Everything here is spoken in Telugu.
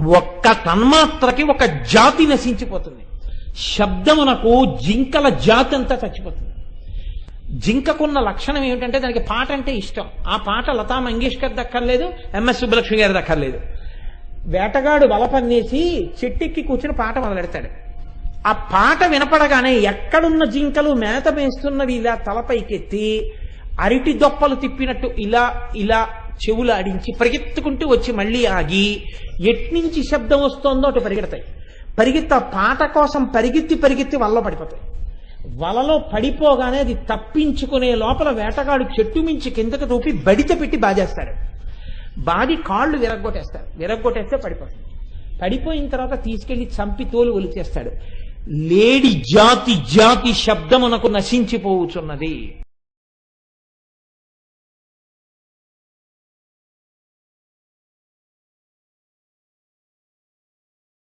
ఒక్క తన్మాత్రకి ఒక జాతి నశించిపోతుంది. శబ్దమునకు జింకల జాతి అంతా చచ్చిపోతుంది. జింకకున్న లక్షణం ఏమిటంటే దానికి పాట అంటే ఇష్టం. ఆ పాట లతా మంగేష్కర్ దక్కర్లేదు, ఎంఎస్ సుబ్బలక్ష్మి గారి దక్కర్లేదు. వేటగాడు వల పన్నేసి చెట్టెక్కి కూర్చుని పాట మొదలెడతాడు. ఆ పాట వినపడగానే ఎక్కడున్న జింకలు మేత మేస్తున్నవి ఇలా తలపైకెత్తి అరటి దొప్పలు తిప్పినట్టు ఇలా ఇలా చెవులు ఆడించి పరిగెత్తుకుంటూ వచ్చి మళ్ళీ ఆగి ఎట్నుంచి శబ్దం వస్తోందో అటు పరిగెడతాయి. పరిగెత్తి ఆ పాట కోసం పరిగెత్తి పరిగెత్తి వలలో పడిపోతాయి. వలలో పడిపోగానే అది తప్పించుకునే లోపల వేటగాడు చెట్టు మించి కిందకు దూపి బడిత పెట్టి బాజేస్తాడు. బాది కాళ్ళు విరగ్గొట్టేస్తే పడిపోతుంది. పడిపోయిన తర్వాత తీసుకెళ్లి చంపి తోలు ఒలిచేస్తాడు. లేడి జాతి జాతి శబ్దమునకు నశించిపోవచ్చున్నది.